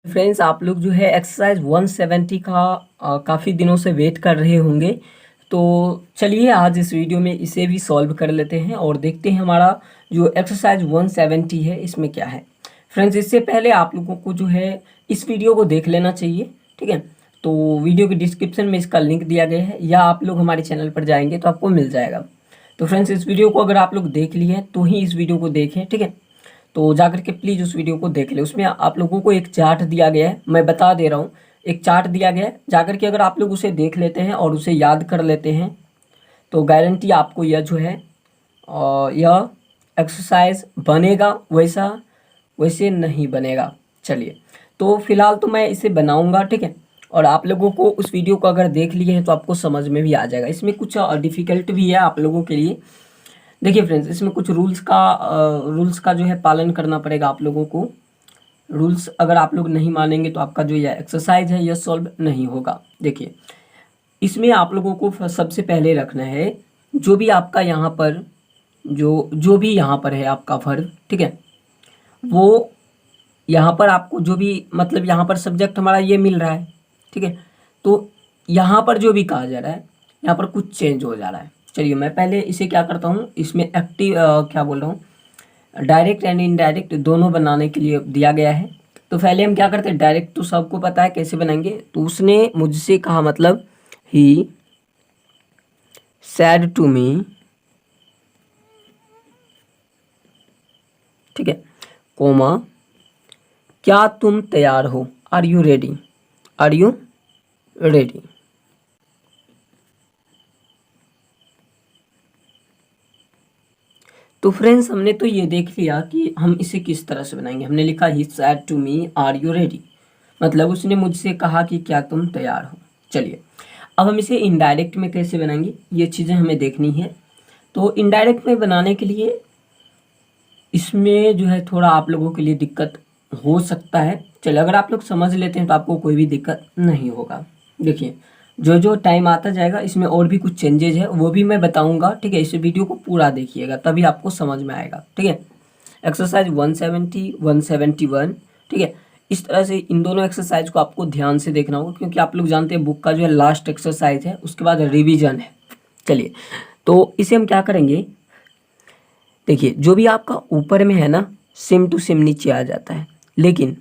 Friends, आप लोग जो है एक्सरसाइज 170 का काफ़ी दिनों से वेट कर रहे होंगे। तो चलिए आज इस वीडियो में इसे भी सॉल्व कर लेते हैं और देखते हैं हमारा जो एक्सरसाइज 170 है इसमें क्या है। फ्रेंड्स, इससे पहले आप लोगों को जो है इस वीडियो को देख लेना चाहिए, ठीक है। तो वीडियो के डिस्क्रिप्शन में इसका लिंक दिया गया है या आप लोग हमारे चैनल पर जाएंगे तो आपको मिल जाएगा। तो फ्रेंड्स, इस वीडियो को अगर आप लोग देख लिए हैं तो ही इस वीडियो को देखें, ठीक है। तो जाकर के प्लीज़ उस वीडियो को देख ले। उसमें आप लोगों को एक चार्ट दिया गया है, मैं बता दे रहा हूँ। एक चार्ट दिया गया है, जाकर के अगर आप लोग उसे देख लेते हैं और उसे याद कर लेते हैं तो गारंटी आपको यह जो है यह एक्सरसाइज बनेगा। वैसे नहीं बनेगा। चलिए, तो फिलहाल तो मैं इसे बनाऊंगा, ठीक है। और आप लोगों को उस वीडियो को अगर देख लिए हैं तो आपको समझ में भी आ जाएगा। इसमें कुछ डिफ़िकल्ट भी है आप लोगों के लिए। देखिए फ्रेंड्स, इसमें कुछ रूल्स का जो है पालन करना पड़ेगा आप लोगों को। रूल्स अगर आप लोग नहीं मानेंगे तो आपका जो यह एक्सरसाइज है यह सॉल्व नहीं होगा। देखिए, इसमें आप लोगों को सबसे पहले रखना है जो भी आपका यहाँ पर जो भी यहाँ पर है आपका वर्ब, ठीक है। वो यहाँ पर आपको जो भी मतलब यहाँ पर सब्जेक्ट हमारा ये मिल रहा है, ठीक है। तो यहाँ पर जो भी कहा जा रहा है यहाँ पर कुछ चेंज हो जा रहा है। चलिए, मैं पहले इसे क्या करता हूँ, इसमें एक्टिव क्या बोल रहा हूँ, डायरेक्ट एंड इनडायरेक्ट दोनों बनाने के लिए दिया गया है। तो पहले हम क्या करते हैं, डायरेक्ट तो सबको पता है कैसे बनाएंगे। तो उसने मुझसे कहा, मतलब ही सैड टू मी, ठीक है, कोमा, क्या तुम तैयार हो, are you ready, are you ready. तो फ्रेंड्स, हमने तो ये देख लिया कि हम इसे किस तरह से बनाएंगे। हमने लिखा he said to me are you ready, मतलब उसने मुझसे कहा कि क्या तुम तैयार हो। चलिए, अब हम इसे इनडायरेक्ट में कैसे बनाएंगे ये चीज़ें हमें देखनी है। तो इनडायरेक्ट में बनाने के लिए इसमें जो है थोड़ा आप लोगों के लिए दिक्कत हो सकता है। चलिए, अगर आप लोग समझ लेते हैं तो आपको कोई भी दिक्कत नहीं होगा। देखिए, जो जो टाइम आता जाएगा इसमें और भी कुछ चेंजेज है वो भी मैं बताऊंगा, ठीक है। इस वीडियो को पूरा देखिएगा तभी आपको समझ में आएगा, ठीक है। एक्सरसाइज 170 171, ठीक है। इस तरह से इन दोनों एक्सरसाइज को आपको ध्यान से देखना होगा क्योंकि आप लोग जानते हैं बुक का जो है लास्ट एक्सरसाइज है, उसके बाद रिवीजन है। चलिए, तो इसे हम क्या करेंगे, देखिए जो भी आपका ऊपर में है ना सेम टू सेम नीचे आ जाता है। लेकिन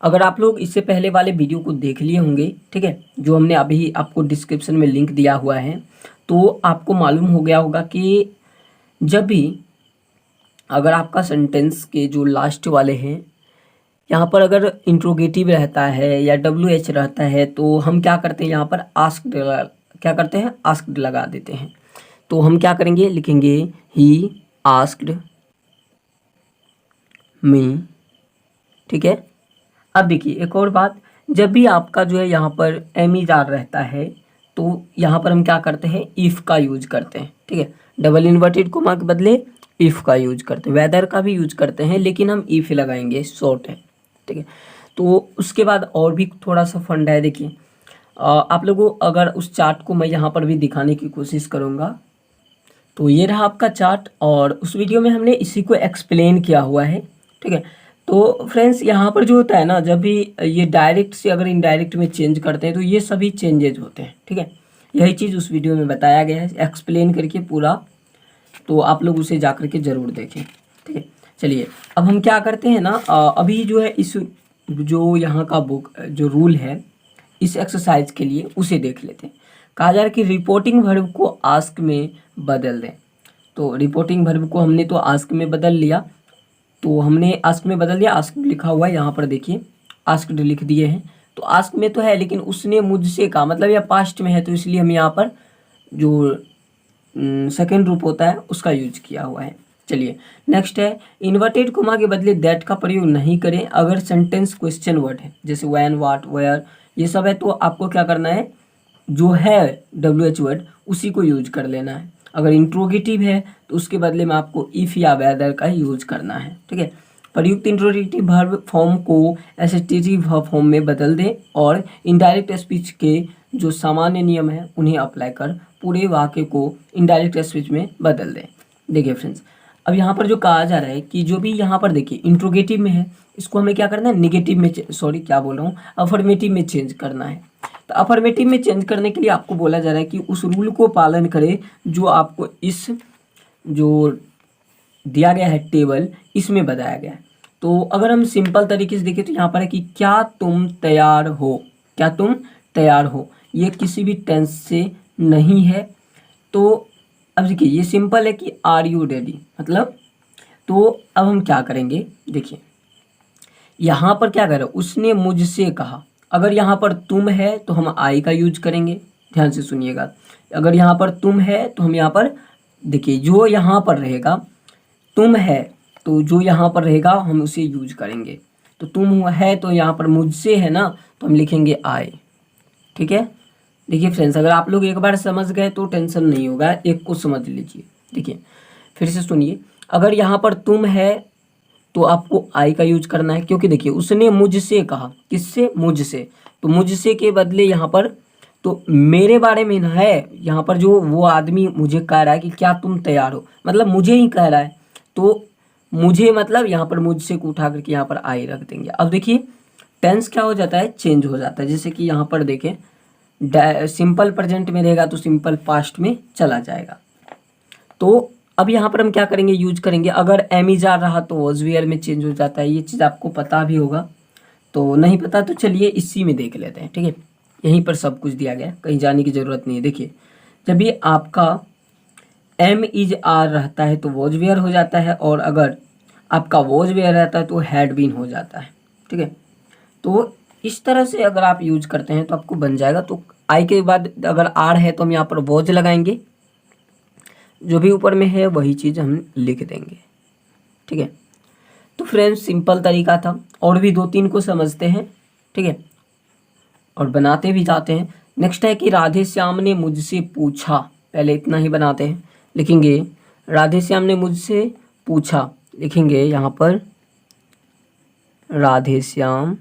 अगर आप लोग इससे पहले वाले वीडियो को देख लिए होंगे, ठीक है, जो हमने अभी आपको डिस्क्रिप्शन में लिंक दिया हुआ है, तो आपको मालूम हो गया होगा कि जब भी अगर आपका सेंटेंस के जो लास्ट वाले हैं यहाँ पर अगर इंट्रोगेटिव रहता है या WH रहता है तो हम क्या करते हैं, यहाँ पर आस्क्ड क्या करते हैं, आस्क्ड लगा देते हैं। तो हम क्या करेंगे, लिखेंगे ही आस्क्ड मी, ठीक है। अब देखिए एक और बात, जब भी आपका जो है यहाँ पर एमीजार रहता है तो यहाँ पर हम क्या करते हैं, इफ़ का यूज करते हैं, ठीक है। डबल इन्वर्टेड कोमा के बदले इफ़ का यूज करते हैं, वेदर का भी यूज करते हैं लेकिन हम इफ़ लगाएंगे, शॉर्ट है, ठीक है। तो उसके बाद और भी थोड़ा सा फंड है। देखिए, आप लोगों अगर उस चार्ट को मैं यहाँ पर भी दिखाने की कोशिश करूँगा तो ये रहा आपका चार्ट और उस वीडियो में हमने इसी को एक्सप्लेन किया हुआ है, ठीक है। तो फ्रेंड्स, यहाँ पर जो होता है ना, जब भी ये डायरेक्ट से अगर इनडायरेक्ट में चेंज करते हैं तो ये सभी चेंजेज होते हैं, ठीक है। यही चीज़ उस वीडियो में बताया गया है एक्सप्लेन करके पूरा, तो आप लोग उसे जा करके ज़रूर देखें, ठीक है। चलिए, अब हम क्या करते हैं ना, अभी जो है इस जो यहाँ का बुक जो रूल है इस एक्सरसाइज के लिए उसे देख लेते हैं। कहा जा रहा है कि रिपोर्टिंग वर्ब को आस्क में बदल दें। तो रिपोर्टिंग वर्ब को हमने तो आस्क में बदल लिया, तो हमने आस्क में बदल दिया। आस्क लिखा हुआ है यहाँ पर, देखिए आस्क्ड लिख दिए हैं। तो आस्क में तो है लेकिन उसने मुझसे कहा, मतलब यह पास्ट में है तो इसलिए हम यहाँ पर जो सेकेंड रूप होता है उसका यूज किया हुआ है। चलिए, नेक्स्ट है इन्वर्टेड कोमा के बदले दैट का प्रयोग नहीं करें अगर सेंटेंस क्वेश्चन वर्ड है, जैसे व्हेन, व्हाट, वेयर, ये सब है। तो आपको क्या करना है, जो है WH वर्ड उसी को यूज कर लेना है। अगर इंट्रोगेटिव है तो उसके बदले में आपको इफ़ या वेदर का यूज करना है, ठीक है। प्रयुक्त इंट्रोगेटिव वर्ब फॉर्म को एसेटिव फॉर्म में बदल दें और इनडायरेक्ट स्पीच के जो सामान्य नियम है उन्हें अप्लाई कर पूरे वाक्य को इनडायरेक्ट स्पीच में बदल दें। देखिए फ्रेंड्स, अब यहाँ पर जो कहा जा रहा है कि जो भी यहाँ पर देखिए इंट्रोगेटिव में है, इसको हमें क्या करना है, निगेटिव में, सॉरी क्या बोल रहा हूँ, अफर्मेटिव में चेंज करना है। तो अफर्मेटिव में चेंज करने के लिए आपको बोला जा रहा है कि उस रूल को पालन करें जो आपको इस जो दिया गया है टेबल, इसमें बताया गया है। तो अगर हम सिंपल तरीके से देखें तो यहाँ पर है कि क्या तुम तैयार हो, क्या तुम तैयार हो, ये किसी भी टेंस से नहीं है। तो अब देखिए ये सिंपल है कि आर यू रेडी, मतलब तो अब हम क्या करेंगे, देखिए यहाँ पर क्या कर रहे हो, उसने मुझसे कहा। अगर यहाँ पर तुम है तो हम आई का यूज करेंगे, ध्यान से सुनिएगा। अगर यहाँ पर तुम है तो हम यहाँ पर देखिए जो यहाँ पर रहेगा तुम है, तो जो यहाँ पर रहेगा हम उसे यूज करेंगे। तो तुम है तो यहाँ पर मुझसे है ना, तो हम लिखेंगे आई। ठीक है, देखिए फ्रेंड्स अगर आप लोग एक बार समझ गए तो टेंशन नहीं होगा, एक को समझ लीजिए। देखिए फिर से सुनिए, अगर यहाँ पर तुम है तो आपको आई का यूज करना है, क्योंकि देखिए उसने मुझसे कहा, किससे, मुझसे। तो मुझसे के बदले यहाँ पर तो मेरे बारे में ना है, यहाँ पर जो वो आदमी मुझे कह रहा है कि क्या तुम तैयार हो, मतलब मुझे ही कह रहा है। तो मुझे मतलब यहाँ पर मुझसे को उठा करके यहाँ पर आई रख देंगे। अब देखिए टेंस क्या हो जाता है, चेंज हो जाता है। जैसे कि यहाँ पर देखें सिंपल प्रेजेंट में रहेगा तो सिंपल पास्ट में चला जाएगा। तो अब यहाँ पर हम क्या करेंगे, यूज करेंगे। अगर एमिजार रहा तो वॉज वेयर में चेंज हो जाता है, ये चीज़ आपको पता भी होगा। तो नहीं पता तो चलिए इसी में देख लेते हैं। ठीक है, यहीं पर सब कुछ दिया गया है, कहीं जाने की ज़रूरत नहीं है। देखिए जब भी आपका एम इज आर रहता है तो वॉज वेयर हो जाता है, और अगर आपका वॉज वेयर रहता है तो हैड बीन हो जाता है। ठीक है, तो इस तरह से अगर आप यूज करते हैं तो आपको बन जाएगा। तो आई के बाद अगर आर है तो हम यहाँ पर वॉज लगाएंगे, जो भी ऊपर में है वही चीज़ हम लिख देंगे। ठीक है, तो फ्रेंड्स सिंपल तरीका था, और भी दो तीन को समझते हैं। ठीक है, और बनाते भी जाते हैं। नेक्स्ट है कि राधे श्याम ने मुझसे पूछा, पहले इतना ही बनाते हैं, लिखेंगे राधे श्याम ने मुझसे पूछा, लिखेंगे यहाँ पर Radhe Shyam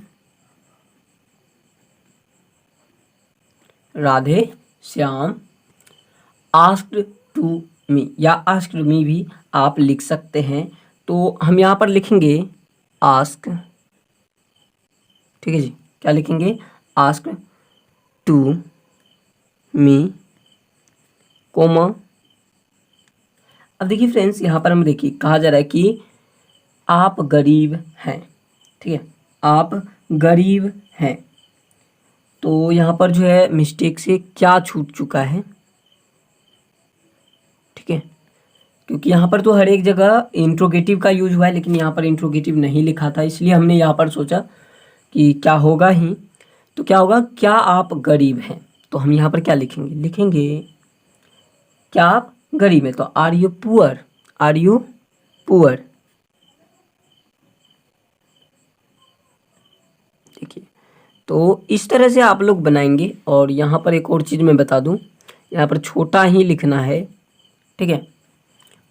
asked to me, या आस्क्ड मी भी आप लिख सकते हैं। तो हम यहाँ पर लिखेंगे आस्क, ठीक है जी, क्या लिखेंगे, आस्क टू मी कोमा। अब देखिए फ्रेंड्स यहाँ पर हम देखिए कहा जा रहा है कि आप गरीब हैं। ठीक है, आप गरीब हैं, तो यहाँ पर जो है मिस्टेक से क्या छूट चुका है। ठीक है, क्योंकि यहाँ पर तो हर एक जगह इंट्रोगेटिव का यूज हुआ है, लेकिन यहाँ पर इंट्रोगेटिव नहीं लिखा था, इसलिए हमने यहाँ पर सोचा कि क्या होगा ही, तो क्या होगा, क्या आप गरीब हैं। तो हम यहाँ पर क्या लिखेंगे, लिखेंगे क्या आप गरीब हैं, तो are you poor, are you poor. देखिए तो इस तरह से आप लोग बनाएंगे। और यहाँ पर एक और चीज़ मैं बता दूँ, यहाँ पर छोटा ही लिखना है। ठीक है,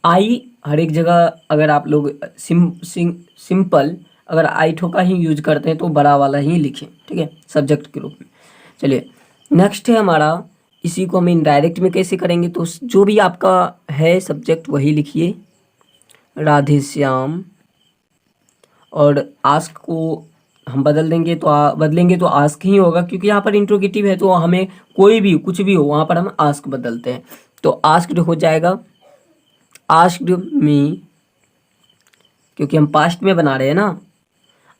आई हर एक जगह अगर आप लोग सिंपल अगर आई ठोका ही यूज करते हैं तो बड़ा वाला ही लिखें। ठीक है, सब्जेक्ट के रूप में। चलिए नेक्स्ट है हमारा, इसी को हम इनडायरेक्ट में कैसे करेंगे, तो जो भी आपका है सब्जेक्ट वही लिखिए, राधे श्याम, और आस्क को हम बदल देंगे तो बदलेंगे तो आस्क ही होगा, क्योंकि यहाँ पर इंट्रोगेटिव है तो हमें कोई भी कुछ भी हो वहाँ पर हम आस्क बदलते हैं। तो आस्क्ड हो जाएगा आस्क्ड मी, क्योंकि हम पास्ट में बना रहे हैं ना।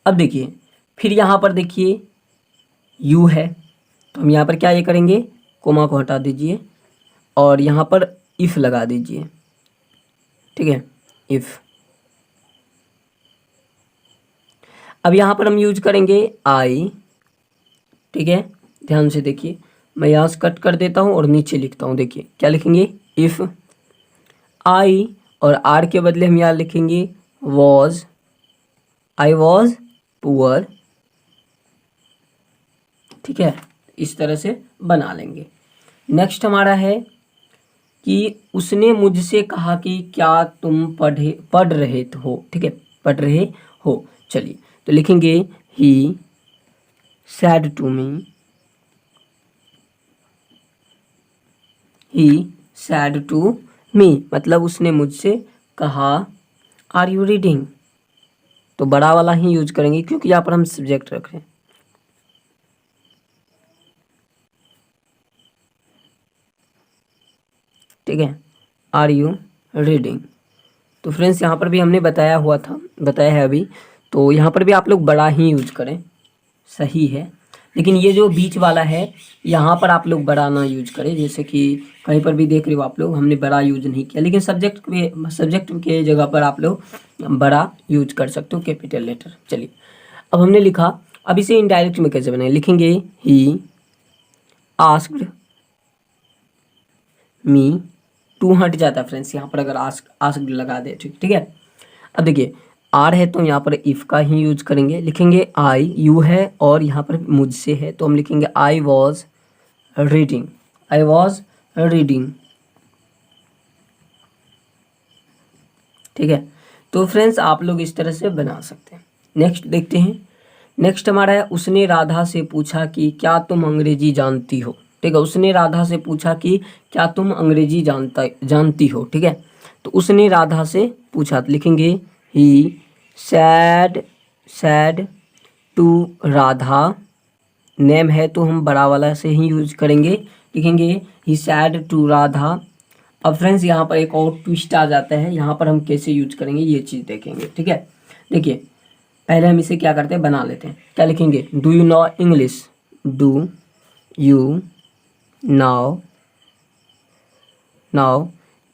अब देखिए फिर यहाँ पर देखिए यू है, तो हम यहाँ पर क्या ये करेंगे, कोमा को हटा दीजिए और यहाँ पर इफ़ लगा दीजिए। ठीक है, इफ़। अब यहाँ पर हम यूज करेंगे आई। ठीक है, ध्यान से देखिए, मैं यहाँ से कट कर देता हूँ और नीचे लिखता हूँ। देखिए क्या लिखेंगे, इफ़ आई, और आर के बदले हम यहाँ लिखेंगे वॉज, आई वॉज पुअर। ठीक है, इस तरह से बना लेंगे। नेक्स्ट हमारा है कि उसने मुझसे कहा कि क्या तुम पढ़ रहे हो। ठीक है, पढ़ रहे हो। चलिए तो लिखेंगे he said to me, he said to me, मतलब उसने मुझसे कहा आर यू रीडिंग, तो बड़ा वाला ही यूज करेंगे क्योंकि यहाँ पर हम सब्जेक्ट रख रहे हैं। ठीक है, आर यू रीडिंग। तो फ्रेंड्स यहाँ पर भी हमने बताया है अभी, तो यहाँ पर भी आप लोग बड़ा ही यूज करें, सही है। लेकिन ये जो बीच वाला है यहाँ पर आप लोग बड़ा ना यूज करें, जैसे कि कहीं पर भी देख रहे हो आप लोग, हमने बड़ा यूज नहीं किया, लेकिन सब्जेक्ट के जगह पर आप लोग बड़ा यूज कर सकते हो, कैपिटल लेटर। चलिए, अब हमने लिखा, अब इसे इनडायरेक्ट में कैसे बनाए, लिखेंगे ही आस्क्ड मी टू, हट जाता है फ्रेंड्स यहाँ पर अगर आस्क्ड लगा दे, ठीक है। अब देखिए आर है तो यहाँ पर इफ़ का ही यूज करेंगे, लिखेंगे आई, यू है और यहाँ पर मुझसे है तो हम लिखेंगे I was reading, I was reading. ठीक है, तो फ्रेंड्स आप लोग इस तरह से बना सकते हैं। नेक्स्ट देखते हैं, नेक्स्ट हमारा है, उसने राधा से पूछा कि क्या तुम अंग्रेजी जानती हो। ठीक है, उसने राधा से पूछा कि क्या तुम अंग्रेजी जानती हो। ठीक है, तो उसने राधा से पूछा, तो लिखेंगे he said to Radha, name है तो हम बड़ा वाला से ही यूज करेंगे, लिखेंगे ही सैड टू राधा। अब फ्रेंड्स यहाँ पर एक और ट्विस्ट आ जाता है, यहाँ पर हम कैसे यूज करेंगे ये चीज़ देखेंगे। ठीक है, देखिए पहले हम इसे क्या करते हैं, बना लेते हैं। क्या लिखेंगे, do you know English, do you now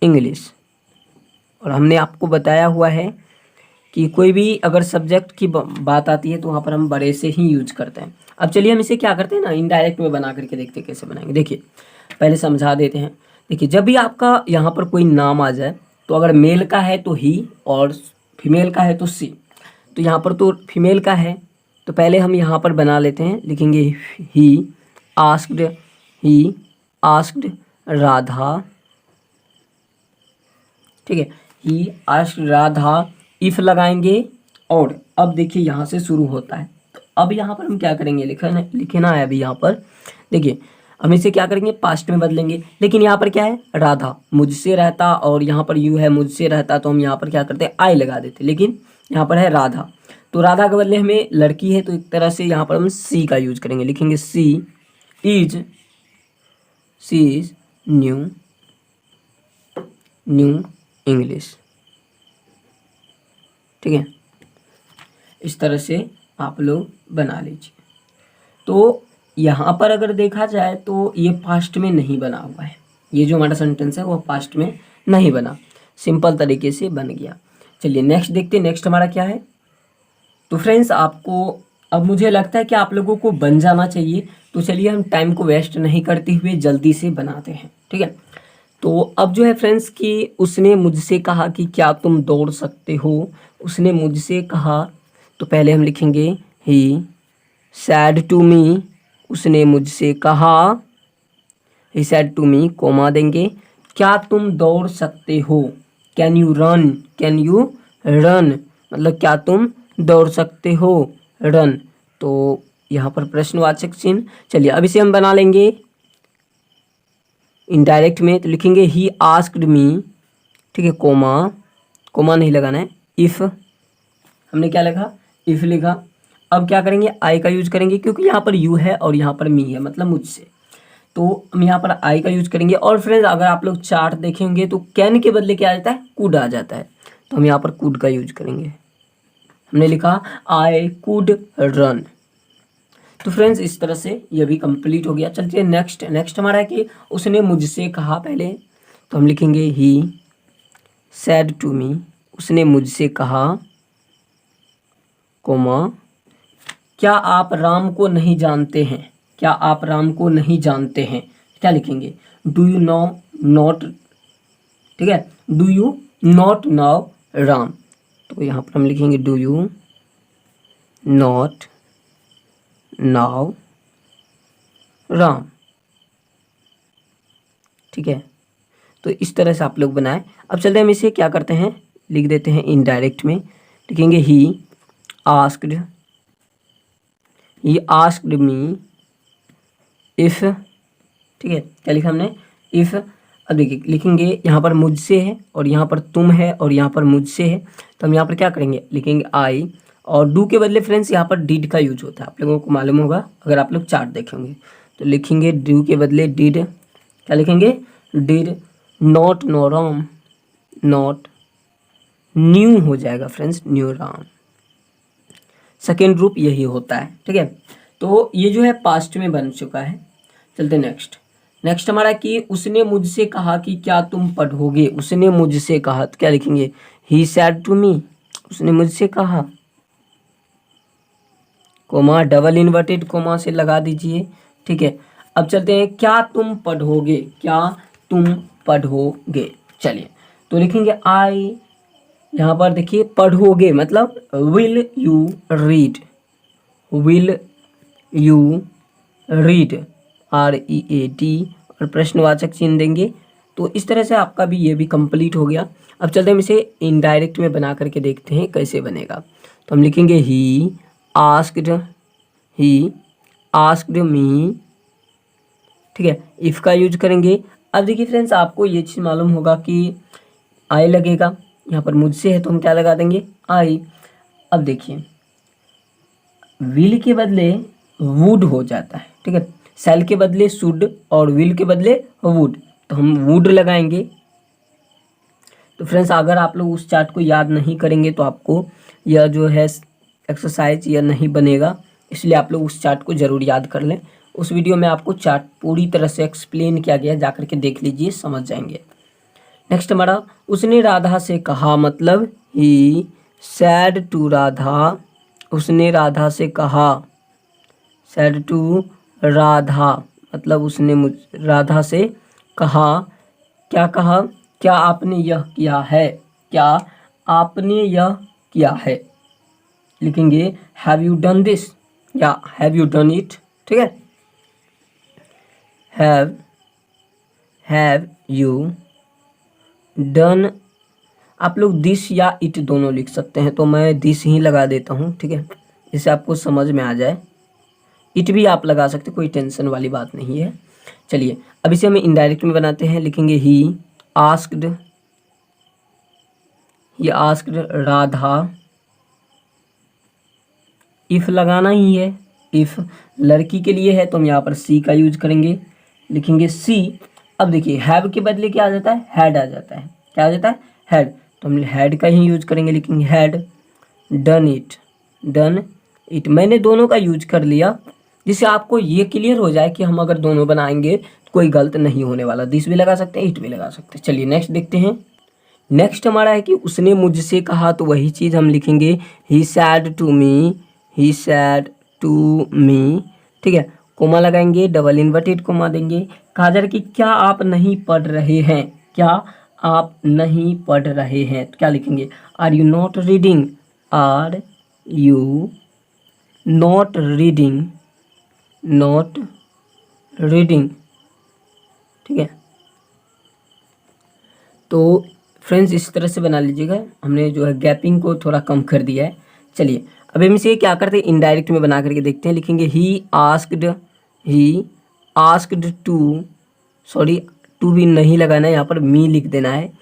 English. और हमने आपको बताया हुआ है कि कोई भी अगर सब्जेक्ट की बात आती है तो वहाँ पर हम बड़े से ही यूज करते हैं। अब चलिए हम इसे क्या करते हैं ना, इनडायरेक्ट में बना करके देखते हैं कैसे बनाएंगे। देखिए पहले समझा देते हैं। देखिए जब भी आपका यहाँ पर कोई नाम आ जाए, तो अगर मेल का है तो ही और फीमेल का है तो सी, तो यहाँ पर तो फीमेल का है, तो पहले हम यहाँ पर बना लेते हैं, लिखेंगे ही आस्क्ड राधा। ठीक है, ही आस्क्ड राधा, इफ लगाएंगे और अब देखिए यहाँ से शुरू होता है, तो अब यहाँ पर हम क्या करेंगे, लिखना है अभी यहाँ पर। देखिए हम इसे क्या करेंगे, पास्ट में बदलेंगे, लेकिन यहाँ पर क्या है, राधा मुझसे रहता और यहाँ पर यू है मुझसे रहता, तो हम यहाँ पर क्या करते हैं, आई लगा देते, लेकिन यहाँ पर है राधा, तो राधा के बदले हमें लड़की है, तो एक तरह से यहाँ पर हम सी का यूज करेंगे, लिखेंगे सी इज न्यू इंग्लिश। ठीक है, इस तरह से आप लोग बना लीजिए। तो यहाँ पर अगर देखा जाए तो ये पास्ट में नहीं बना हुआ है, ये जो हमारा सेंटेंस है वो पास्ट में नहीं बना, सिंपल तरीके से बन गया। चलिए नेक्स्ट देखते हैं, नेक्स्ट हमारा क्या है। तो फ्रेंड्स आपको अब मुझे लगता है कि आप लोगों को बन जाना चाहिए, तो चलिए हम टाइम को वेस्ट नहीं करते हुए जल्दी से बनाते हैं। ठीक है, तो अब जो है फ्रेंड्स कि उसने मुझसे कहा कि क्या तुम दौड़ सकते हो, उसने मुझसे कहा, तो पहले हम लिखेंगे ही सैड टू मी, उसने मुझसे कहा, he said to me, coma देंगे, क्या तुम दौड़ सकते हो, कैन यू रन, मतलब क्या तुम दौड़ सकते हो, रन। तो यहाँ पर प्रश्नवाचक चिन्ह। चलिए अब इसे हम बना लेंगे इनडायरेक्ट में, तो लिखेंगे ही आस्क्ड मी, ठीक है, कोमा नहीं लगाना है, इफ़ हमने क्या लिखा, इफ़ लिखा। अब क्या करेंगे, आई का यूज करेंगे क्योंकि यहाँ पर यू है और यहाँ पर मी है, मतलब मुझसे, तो हम यहाँ पर आई का यूज करेंगे। और फ्रेंड्स अगर आप लोग चार्ट देखेंगे तो कैन के बदले क्या आ जाता है, कुड आ जाता है, तो हम यहाँ पर कुड का यूज करेंगे। हमने लिखा आई कुड रन। तो फ्रेंड्स इस तरह से ये भी कंप्लीट हो गया। चलते हैं नेक्स्ट हमारा है कि उसने मुझसे कहा, पहले तो हम लिखेंगे ही सैड टू मी, उसने मुझसे कहा, कोमा, क्या आप राम को नहीं जानते हैं, क्या आप राम को नहीं जानते हैं, क्या लिखेंगे, डू यू नो नॉट, ठीक है, do you not now Ram, तो यहाँ पर हम लिखेंगे do you not now Ram. ठीक है, तो इस तरह से आप लोग बनाएं। अब चलते हैं हम इसे क्या करते हैं, लिख देते हैं इनडायरेक्ट में, लिखेंगे ही आस्क्ड मी इफ़, ठीक है, क्या लिखा हमने, इफ़ अब देखिए लिखेंगे यहाँ पर मुझसे है और यहाँ पर तुम है और यहाँ पर मुझसे है, तो हम यहाँ पर क्या करेंगे, लिखेंगे आई। और डू के बदले फ्रेंड्स यहाँ पर डिड का यूज होता है, आप लोगों को मालूम होगा अगर आप लोग चार्ट देखेंगे। तो लिखेंगे डू के बदले डिड, क्या लिखेंगे, did not know Ram, not new हो जाएगा फ्रेंड्स, न्यू राम। सेकेंड रूप यही होता है, ठीक है। तो ये जो है पास्ट में बन चुका है। चलते नेक्स्ट। नेक्स्ट हमारा कि उसने मुझसे कहा कि क्या तुम पढ़ोगे, उसने मुझसे कहा, तो क्या लिखेंगे, ही सैड टू मी, उसने मुझसे कहा, कोमा डबल इन्वर्टेड कोमा से लगा दीजिए, ठीक है। अब चलते हैं, क्या तुम पढ़ोगे, क्या तुम पढ़ोगे, चलिए तो लिखेंगे आई, यहाँ पर देखिए पढ़ोगे मतलब will you read, will you read, READ और प्रश्नवाचक चिन्ह देंगे। तो इस तरह से आपका भी ये भी कंप्लीट हो गया। अब चलते हम इसे इनडायरेक्ट में बना करके देखते हैं कैसे बनेगा। तो हम लिखेंगे ही आस्क्ड मी, ठीक है, इफ़ का यूज करेंगे। अब देखिए फ्रेंड्स आपको ये चीज़ मालूम होगा कि आई लगेगा, यहाँ पर मुझसे है तो हम क्या लगा देंगे, आई। अब देखिए विल के बदले वुड हो जाता है, ठीक है, शैल के बदले शुड और विल के बदले वुड, तो हम वुड लगाएंगे। तो फ्रेंड्स अगर आप लोग उस चार्ट को याद नहीं करेंगे तो आपको यह जो है एक्सरसाइज यह नहीं बनेगा, इसलिए आप लोग उस चार्ट को ज़रूर याद कर लें। उस वीडियो में आपको चार्ट पूरी तरह से एक्सप्लेन किया गया, जा करके देख लीजिए, समझ जाएंगे। नेक्स्ट हमारा उसने राधा से कहा, मतलब ही सैड टू राधा, उसने राधा से कहा, सैड टू राधा मतलब उसने राधा से कहा, क्या कहा, क्या आपने यह किया है, क्या आपने यह किया है, लिखेंगे हैव यू डन दिस या हैव यू डन इट, ठीक है, हैव यू डन। आप लोग दिस या इट दोनों लिख सकते हैं, तो मैं दिस ही लगा देता हूँ, ठीक है, जिससे आपको समझ में आ जाए। इट भी आप लगा सकते, कोई टेंशन वाली बात नहीं है। चलिए अब इसे हम इनडायरेक्ट में बनाते हैं, लिखेंगे ही आस्क्ड राधा, इफ़ लगाना ही है, इफ़ लड़की के लिए है तो हम यहाँ पर सी का यूज करेंगे, लिखेंगे सी। अब देखिए हैव के बदले क्या आ जाता है, हैड आ जाता है, क्या आ जाता है, हैड, तो हम हैड का ही यूज करेंगे, लिखेंगे हैड डन इट। मैंने दोनों का यूज कर लिया, जिससे आपको ये क्लियर हो जाए कि हम अगर दोनों बनाएंगे तो कोई गलत नहीं होने वाला, दिस भी लगा सकते हैं, इट भी लगा सकते हैं। चलिए नेक्स्ट देखते हैं। नेक्स्ट हमारा है कि उसने मुझसे कहा, तो वही चीज़ हम लिखेंगे ही सैड टू मी, ठीक है, कोमा लगाएंगे, डबल इन्वर्टेड कोमा देंगे। कहा जा रहा है कि क्या आप नहीं पढ़ रहे हैं, क्या आप नहीं पढ़ रहे हैं, तो क्या लिखेंगे, are you not reading, are you not reading, ठीक है। तो फ्रेंड्स इस तरह से बना लीजिएगा, हमने जो है गैपिंग को थोड़ा कम कर दिया है। चलिए अब हम इसे क्या करते हैं, इनडायरेक्ट में बना करके देखते हैं, लिखेंगे he asked to, sorry to भी नहीं लगाना है, यहाँ पर मी लिख देना है,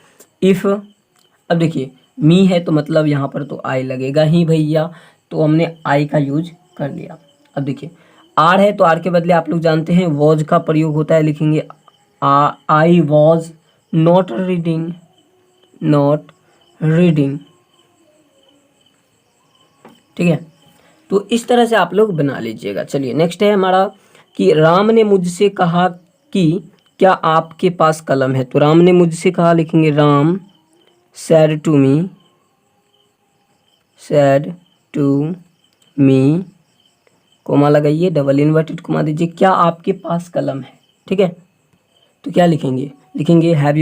इफ़। अब देखिए मी है तो मतलब यहाँ पर तो आई लगेगा ही भैया, तो हमने आई का यूज कर लिया। अब देखिए आर है तो आर के बदले आप लोग जानते हैं वॉज का प्रयोग होता है, लिखेंगे आई वॉज नॉट रीडिंग, ठीक है। तो इस तरह से आप लोग बना लीजिएगा। चलिए नेक्स्ट है हमारा कि राम ने मुझसे कहा कि क्या आपके पास कलम है, तो राम ने मुझसे कहा, लिखेंगे Ram said to me, comma लगाइए, डबल इन्वर्टेड कोमा दीजिए, क्या आपके पास कलम है, ठीक है। तो क्या लिखेंगे हैव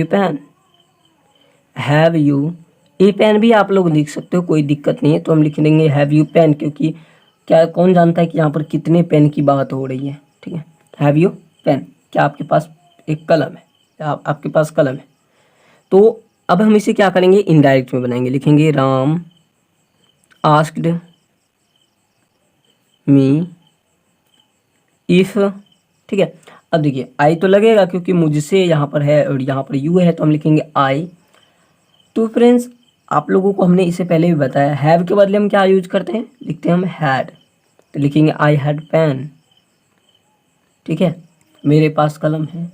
यू, ए पेन भी आप लोग लिख सकते हो, कोई दिक्कत नहीं है। तो हम लिख देंगे हैव यू पेन, क्योंकि क्या कौन जानता है कि यहाँ पर कितने पेन की बात हो रही है, ठीक है। हैव यू पेन, क्या आपके पास एक कलम है, आपके पास कलम है। तो अब हम इसे क्या करेंगे, इनडायरेक्ट में बनाएंगे, लिखेंगे राम आस्क्ड मी इफ़, ठीक है। अब देखिए आई तो लगेगा क्योंकि मुझसे यहाँ पर है और यहाँ पर यू है, तो हम लिखेंगे आई। तो फ्रेंड्स आप लोगों को हमने इससे पहले भी बताया, हैव के बदले हम क्या यूज करते हैं, लिखते हैं हम हैड, तो लिखेंगे आई हैड पेन। ठीक है, मेरे पास कलम है।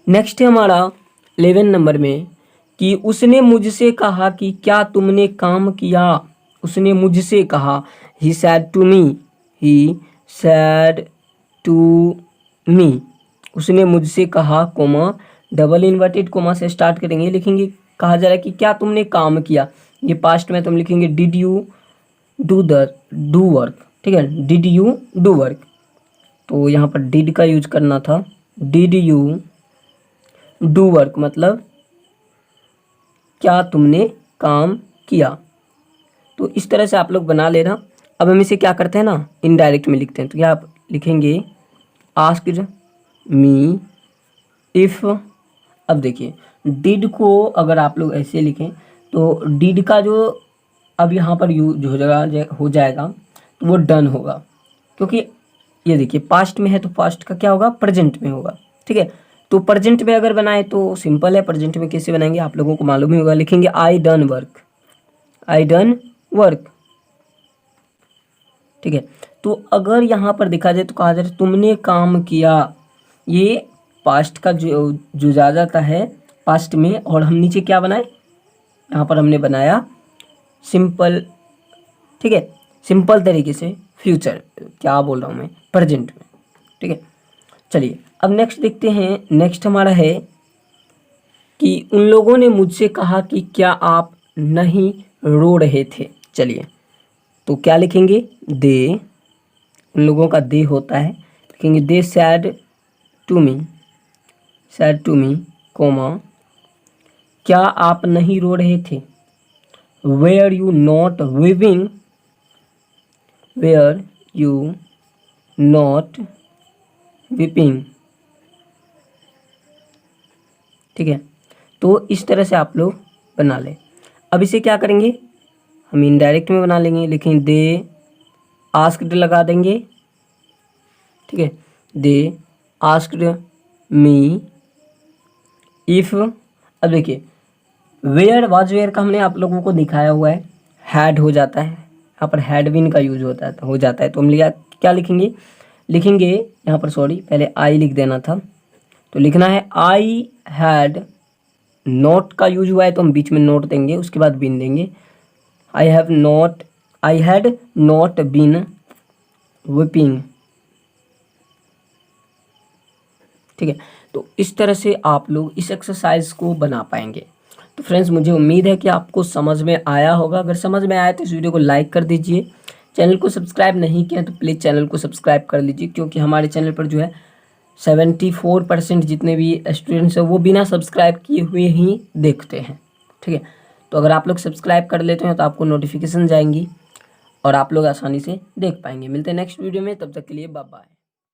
नेक्स्ट है हमारा 11 नंबर में कि उसने मुझसे कहा कि क्या तुमने काम किया। उसने मुझसे कहा, he said to me, he said to me. उसने मुझसे कहा कोमा, डबल इन्वर्टेड कोमा से स्टार्ट करेंगे, लिखेंगे कहा जा रहा है कि क्या तुमने काम किया, ये पास्ट में तो हम लिखेंगे डिड यू डू वर्क। ठीक है, डिड यू डू वर्क, तो यहाँ पर डिड का यूज करना था, डिड यू डू वर्क मतलब क्या तुमने काम किया। तो इस तरह से आप लोग बना लेना। अब हम इसे क्या करते हैं ना, इनडायरेक्ट में लिखते हैं, तो क्या आप लिखेंगे आस्क्ड मी इफ़। अब देखिए डिड को अगर आप लोग ऐसे लिखें तो डिड का जो अब यहाँ पर यूज हो जाएगा तो वो डन होगा, क्योंकि ये देखिए पास्ट में है तो पास्ट का क्या होगा, प्रेजेंट में होगा। ठीक है, तो प्रेजेंट में अगर बनाए तो सिंपल है, प्रेजेंट में कैसे बनाएंगे आप लोगों को मालूम ही होगा, लिखेंगे I done work, I done work. ठीक है, तो अगर यहाँ पर देखा जाए तो कहा जाए तुमने काम किया, ये पास्ट का जो जा जाता है पास्ट में, और हम नीचे क्या बनाए, यहाँ पर हमने बनाया सिंपल। ठीक है, सिंपल तरीके से फ्यूचर, क्या बोल रहा हूँ मैं, प्रेजेंट में। ठीक है, चलिए अब नेक्स्ट देखते हैं। नेक्स्ट हमारा है कि उन लोगों ने मुझसे कहा कि क्या आप नहीं रो रहे थे। चलिए तो क्या लिखेंगे, दे, उन लोगों का दे होता है, लिखेंगे they said to me comma, क्या आप नहीं रो रहे थे, were you not weeping, were you not weeping. ठीक है, तो इस तरह से आप लोग बना लें। अब इसे क्या करेंगे, हम इनडायरेक्ट में बना लेंगे, लेकिन दे आस्क्ड लगा देंगे। ठीक है, दे आस्क्ड मी इफ़। अब देखिए वेयर वाज वेयर का हमने आप लोगों को दिखाया हुआ है, हैड हो जाता है, यहाँ पर हैड बीन का यूज हो जाता है, तो हम क्या लिखेंगे यहाँ पर, सॉरी पहले आई लिख देना था, तो लिखना है आई हैड, नॉट का यूज हुआ है तो हम बीच में नोट देंगे, उसके बाद बीन देंगे, I had not been weeping. ठीक है, तो इस तरह से आप लोग इस एक्सरसाइज को बना पाएंगे। तो फ्रेंड्स मुझे उम्मीद है कि आपको समझ में आया होगा। अगर समझ में आया तो इस वीडियो को लाइक कर दीजिए, चैनल को सब्सक्राइब नहीं किया तो प्लीज़ चैनल को सब्सक्राइब कर लीजिए, क्योंकि हमारे चैनल पर जो है 74% जितने भी स्टूडेंट्स हैं वो बिना सब्सक्राइब किए हुए ही देखते हैं। ठीक है, तो अगर आप लोग सब्सक्राइब कर लेते हैं तो आपको नोटिफिकेशन जाएंगी और आप लोग आसानी से देख पाएंगे। मिलते हैं नेक्स्ट वीडियो में, तब तक के लिए बाय बाय।